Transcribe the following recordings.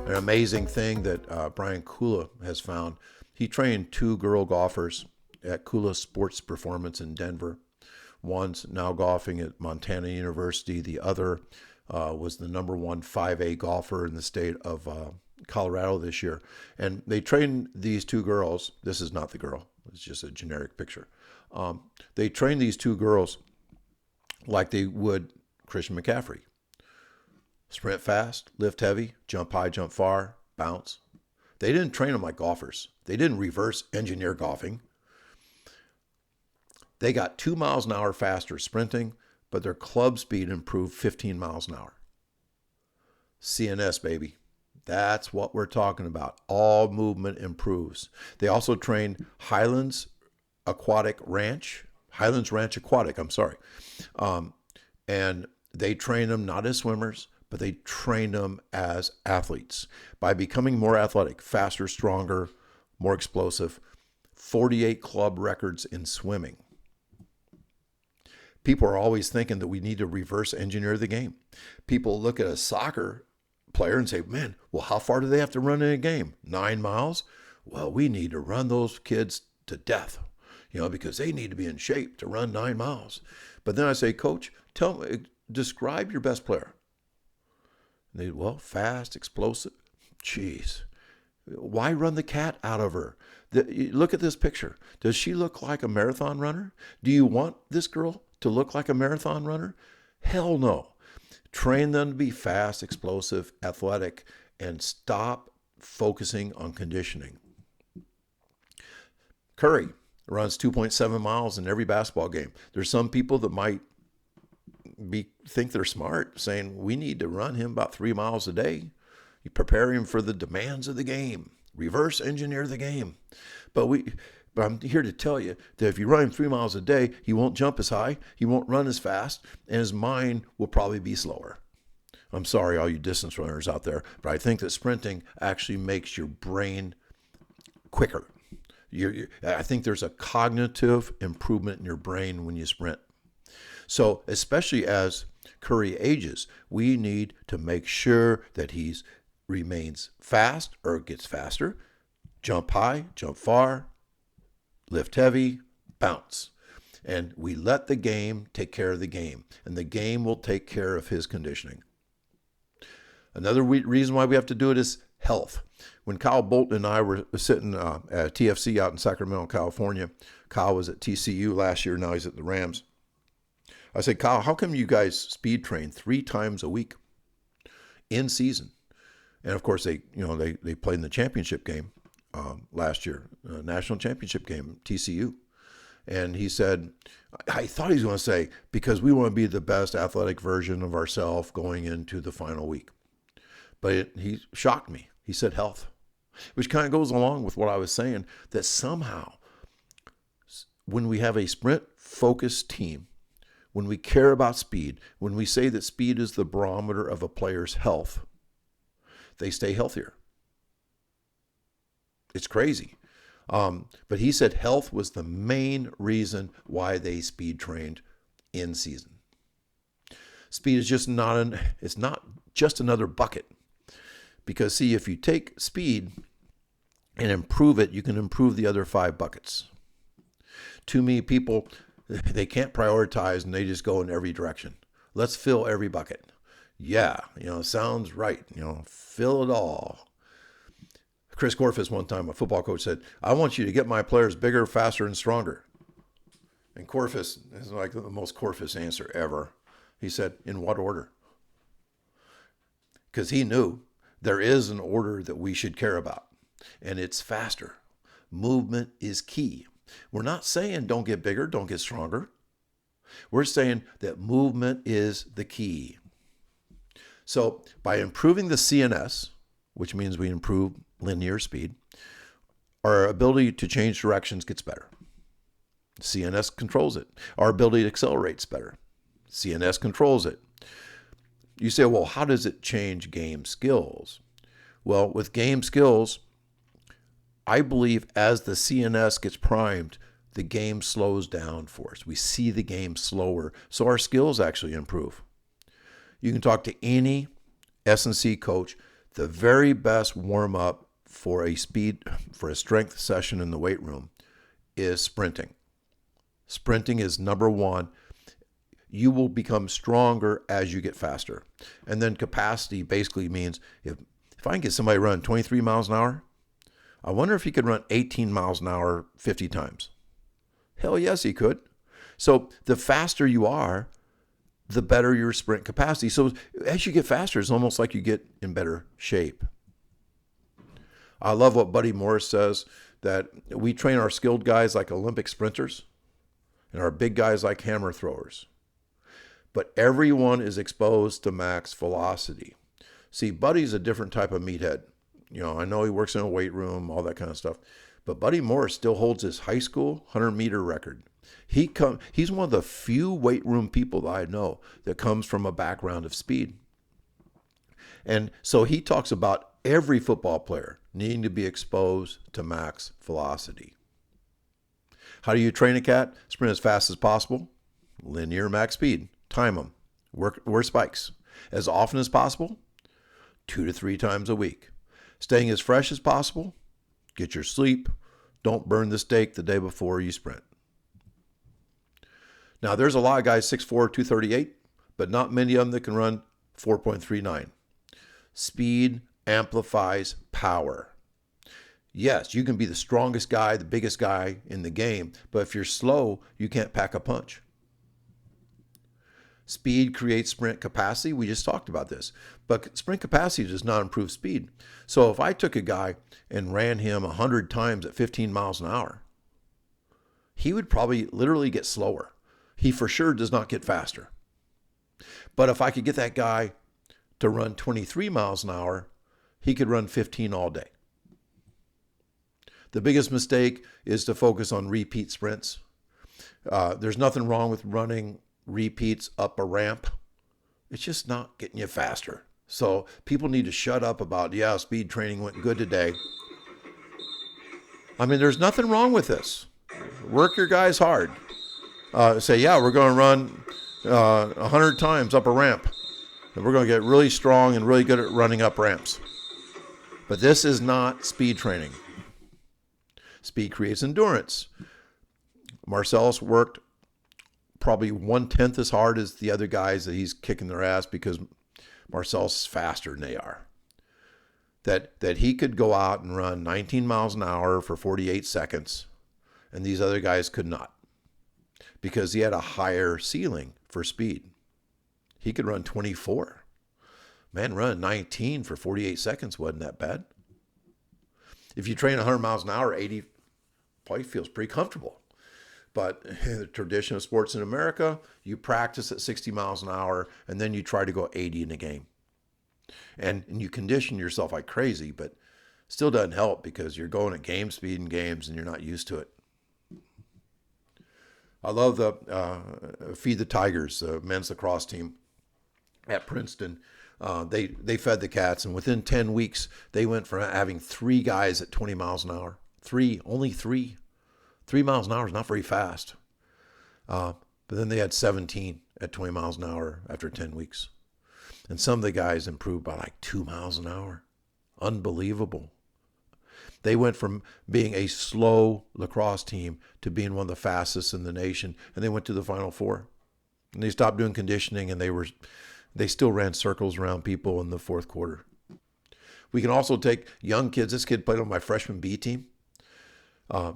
An amazing thing that Brian Kula has found. He trained two girl golfers at Kula Sports Performance in Denver. One's now golfing at Montana University. The other was the number one 5A golfer in the state of Colorado this year. And they trained these two girls. This is not the girl. It's just a generic picture. They trained these two girls like they would Christian McCaffrey. Sprint fast, lift heavy, jump high, jump far, bounce. They didn't train them like golfers. They didn't reverse engineer golfing. They got 2 miles an hour faster sprinting, but their club speed improved 15 miles an hour. CNS, baby. That's what we're talking about. All movement improves. They also trained Highlands Ranch Aquatic, and they train them not as swimmers, but they train them as athletes by becoming more athletic, faster, stronger, more explosive. 48 club records in swimming. People are always thinking that we need to reverse engineer the game. People look at a soccer player and say, man, well, how far do they have to run in a game? 9 miles? Well, we need to run those kids to death, because they need to be in shape to run 9 miles. But then I say, coach, describe your best player. And they, fast, explosive. Jeez. Why run the cat out of her? Look at this picture. Does she look like a marathon runner? Do you want this girl to look like a marathon runner? Hell no. Train them to be fast, explosive, athletic, and stop focusing on conditioning. Curry runs 2.7 miles in every basketball game. There's some people that might think they're smart, saying we need to run him about 3 miles a day. You prepare him for the demands of the game. Reverse engineer the game. But I'm here to tell you that if you run him 3 miles a day, he won't jump as high, he won't run as fast, and his mind will probably be slower. I'm sorry, all you distance runners out there, but I think that sprinting actually makes your brain quicker. I think there's a cognitive improvement in your brain when you sprint. So especially as Curry ages, we need to make sure that he remains fast or gets faster, jump high, jump far, lift heavy, bounce. And we let the game take care of the game, and the game will take care of his conditioning. Another reason why we have to do it is health. When Kyle Bolton and I were sitting at TFC out in Sacramento, California, Kyle was at TCU last year, now he's at the Rams. I said, Kyle, how come you guys speed train 3 times a week in season? And of course, they played in the championship game last year, national championship game, TCU. And he said, I thought he was going to say, because we want to be the best athletic version of ourselves going into the final week. But he shocked me. He said health, which kind of goes along with what I was saying, that somehow when we have a sprint-focused team, when we care about speed, when we say that speed is the barometer of a player's health, they stay healthier. It's crazy. But he said health was the main reason why they speed trained in season. Speed is just it's not just another bucket. Because see, if you take speed and improve it, you can improve the other 5 buckets. Too many people, they can't prioritize and they just go in every direction. Let's fill every bucket. Yeah, sounds right. Fill it all. Chris Corfus one time, a football coach, said, I want you to get my players bigger, faster, and stronger. And Corfus is like the most Corfus answer ever. He said, in what order? Because he knew there is an order that we should care about, and it's faster. Movement is key. We're not saying don't get bigger, don't get stronger. We're saying that movement is the key. So by improving the CNS, which means we improve linear speed, our ability to change directions gets better. CNS controls it. Our ability to accelerate is better. CNS controls it. You say, well, how does it change game skills? Well, with game skills, I believe as the CNS gets primed, the game slows down for us. We see the game slower, so our skills actually improve. You can talk to any S&C coach. The very best warm up for a strength session in the weight room is sprinting. Sprinting is number one. You will become stronger as you get faster. And then capacity basically means if I can get somebody running 23 miles an hour, I wonder if he could run 18 miles an hour 50 times. Hell yes, he could. So the faster you are, the better your sprint capacity. So as you get faster, it's almost like you get in better shape. I love what Buddy Morris says, that we train our skilled guys like Olympic sprinters and our big guys like hammer throwers. But everyone is exposed to max velocity. See, Buddy's a different type of meathead. I know he works in a weight room, all that kind of stuff. But Buddy Morris still holds his high school 100-meter record. He's one of the few weight room people that I know that comes from a background of speed. And so he talks about every football player needing to be exposed to max velocity. How do you train a cat? Sprint as fast as possible. Linear max speed. Time them. Wear spikes. As often as possible. 2 to 3 times a week. Staying as fresh as possible. Get your sleep. Don't burn the steak the day before you sprint. Now, there's a lot of guys 6'4", 238, but not many of them that can run 4.39. Speed amplifies power. Yes, you can be the strongest guy, the biggest guy in the game, but if you're slow, you can't pack a punch. Speed creates sprint capacity. We just talked about this. But sprint capacity does not improve speed. So if I took a guy and ran him 100 times at 15 miles an hour, he would probably literally get slower. He for sure does not get faster. But if I could get that guy to run 23 miles an hour, he could run 15 all day. The biggest mistake is to focus on repeat sprints. There's nothing wrong with running repeats up a ramp. It's just not getting you faster. So people need to shut up about, speed training went good today. I mean, there's nothing wrong with this. Work your guys hard. Say, we're going to run 100 times up a ramp. And we're going to get really strong and really good at running up ramps. But this is not speed training. Speed creates endurance. Marcellus worked probably 1/10 as hard as the other guys that he's kicking their ass because Marcellus is faster than they are. That he could go out and run 19 miles an hour for 48 seconds, and these other guys could not because he had a higher ceiling for speed. He could run 24. Man, running 19 for 48 seconds wasn't that bad. If you train 100 miles an hour, 80 probably feels pretty comfortable. But in the tradition of sports in America, you practice at 60 miles an hour, and then you try to go 80 in a game. And you condition yourself like crazy, but still doesn't help because you're going at game speed in games and you're not used to it. I love the Feed the Tigers, men's lacrosse team at Princeton. They fed the cats, and within 10 weeks, they went from having 3 guys at 20 miles an hour. Only 3. 3 miles an hour is not very fast. But then they had 17 at 20 miles an hour after 10 weeks. And some of the guys improved by like 2 miles an hour. Unbelievable. They went from being a slow lacrosse team to being one of the fastest in the nation, and they went to the Final Four. And they stopped doing conditioning, and they still ran circles around people in the fourth quarter. We can also take young kids. This kid played on my freshman B team.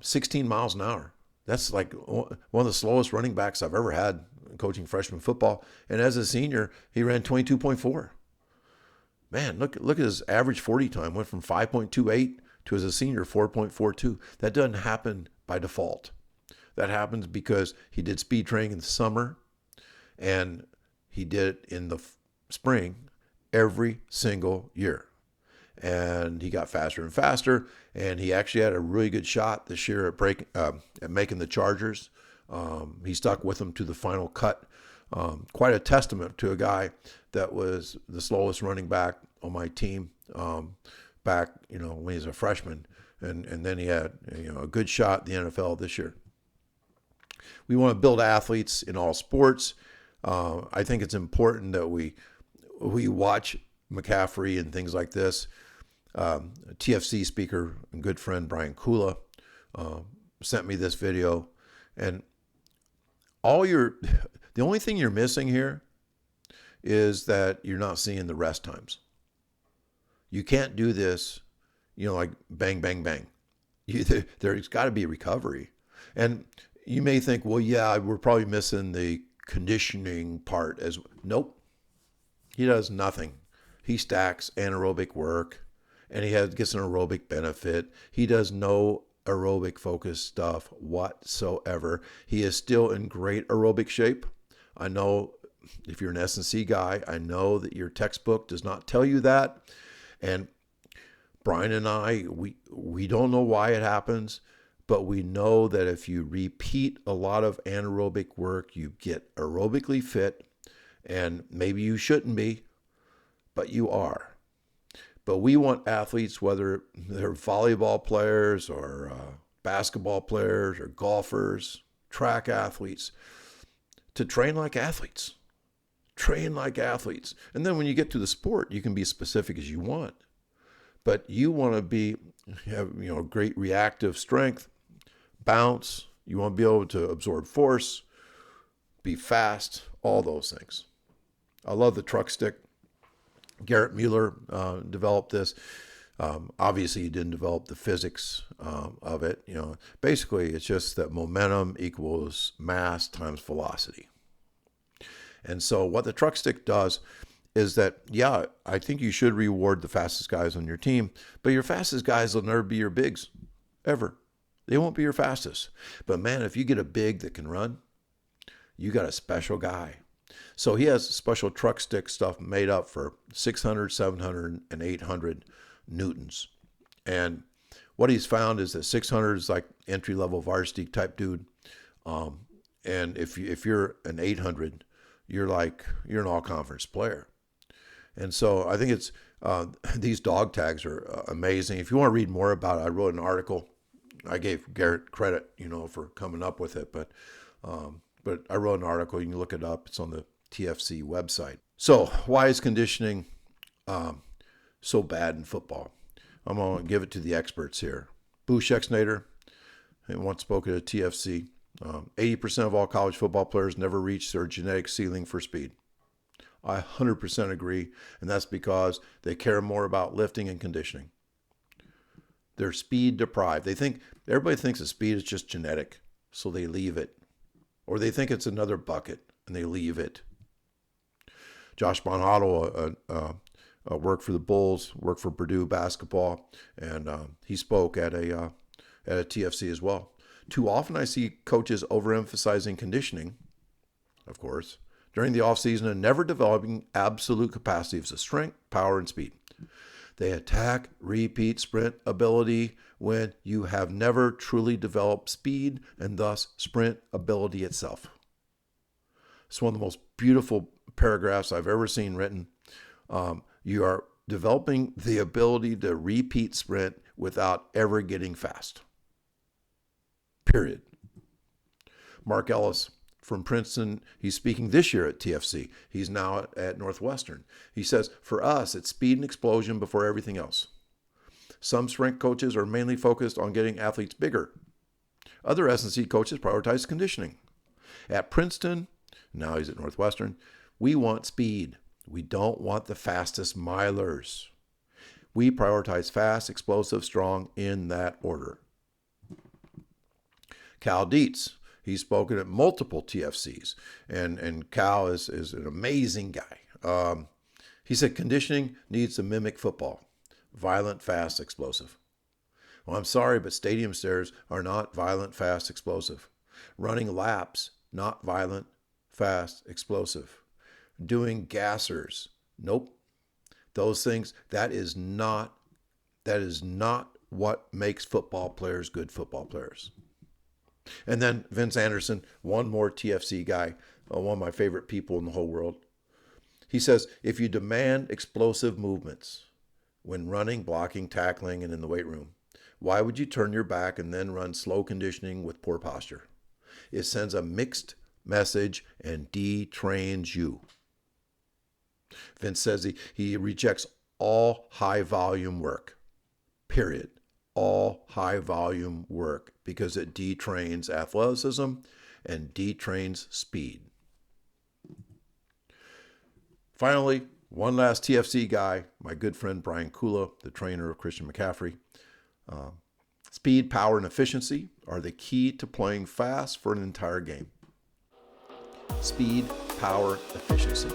16 miles an hour. That's like one of the slowest running backs I've ever had coaching freshman football. And as a senior, he ran 22.4. Man, look at his average 40 time. Went from 5.28 to, as a senior, 4.42. That doesn't happen by default. That happens because he did speed training in the summer and he did it in the spring every single year. And he got faster and faster, and he actually had a really good shot this year at making the Chargers. He stuck with them to the final cut. Quite a testament to a guy that was the slowest running back on my team back, when he was a freshman, and then he had a good shot in the NFL this year. We want to build athletes in all sports. I think it's important that we watch McCaffrey and things like this. TFC speaker and good friend Brian Kula sent me this video, and the only thing you're missing here is that you're not seeing the rest times. You can't do this, like bang, bang, bang. There's got to be recovery. And you may think, well, yeah, we're probably missing the conditioning part as well. Nope. He does nothing. He stacks anaerobic work, and he gets an aerobic benefit. He does no aerobic focused stuff whatsoever. He is still in great aerobic shape. I know if you're an S&C guy, I know that your textbook does not tell you that. And Brian and I, we don't know why it happens, but we know that if you repeat a lot of anaerobic work, you get aerobically fit, and maybe you shouldn't be, but you are. But we want athletes, whether they're volleyball players or basketball players or golfers, track athletes, to train like athletes. Train like athletes. And then when you get to the sport, you can be as specific as you want. But you want to have great reactive strength, bounce. You want to be able to absorb force, be fast, all those things. I love the truck stick. Garrett Mueller developed this. Obviously, he didn't develop the physics of it. Basically, it's just that momentum equals mass times velocity. And so what the truck stick does is that, I think you should reward the fastest guys on your team, but your fastest guys will never be your bigs, ever. They won't be your fastest. But man, if you get a big that can run, you got a special guy. So he has special truck stick stuff made up for 600, 700, and 800 newtons. And what he's found is that 600 is like entry-level varsity type dude. And if you're an 800, you're an all-conference player. And so I think it's these dog tags are amazing. If you want to read more about it, I wrote an article. I gave Garrett credit, for coming up with it, but I wrote an article. You can look it up. It's on the TFC website. So why is conditioning so bad in football? I'm going to give it to the experts here. Boo Schexnayder, once spoken at TFC. 80% of all college football players never reach their genetic ceiling for speed. I 100% agree, and that's because they care more about lifting and conditioning. They're speed deprived. Everybody thinks that speed is just genetic, so they leave it. Or they think it's another bucket, and they leave it. Josh Bonhotto worked for the Bulls, worked for Purdue basketball, and he spoke at a TFC as well. Too often I see coaches overemphasizing conditioning, of course, during the offseason and never developing absolute capacities of strength, power, and speed. They attack repeat sprint ability when you have never truly developed speed and thus sprint ability itself. It's one of the most beautiful paragraphs I've ever seen written. You are developing the ability to repeat sprint without ever getting fast. Period. Mark Ellis from Princeton, he's speaking this year at TFC. He's now at Northwestern. He says, for us, it's speed and explosion before everything else. Some strength coaches are mainly focused on getting athletes bigger. Other S&C coaches prioritize conditioning. At Princeton, now he's at Northwestern, we want speed. We don't want the fastest milers. We prioritize fast, explosive, strong in that order. Cal Dietz, he's spoken at multiple TFCs, and Cal is an amazing guy. He said conditioning needs to mimic football, violent, fast, explosive. Well, I'm sorry, but stadium stairs are not violent, fast, explosive. Running laps, not violent, fast, explosive. Doing gassers, nope. Those things, that is not what makes football players good football players. And then Vince Anderson, one more TFC guy, one of my favorite people in the whole world. He says, if you demand explosive movements when running, blocking, tackling, and in the weight room, why would you turn your back and then run slow conditioning with poor posture? It sends a mixed message and detrains you. Vince says he rejects all high volume work, period. All high volume work, because it detrains athleticism and detrains speed. Finally, one last TFC guy, my good friend Brian Kula, the trainer of Christian McCaffrey. Speed, power, and efficiency are the key to playing fast for an entire game. Speed, power, efficiency.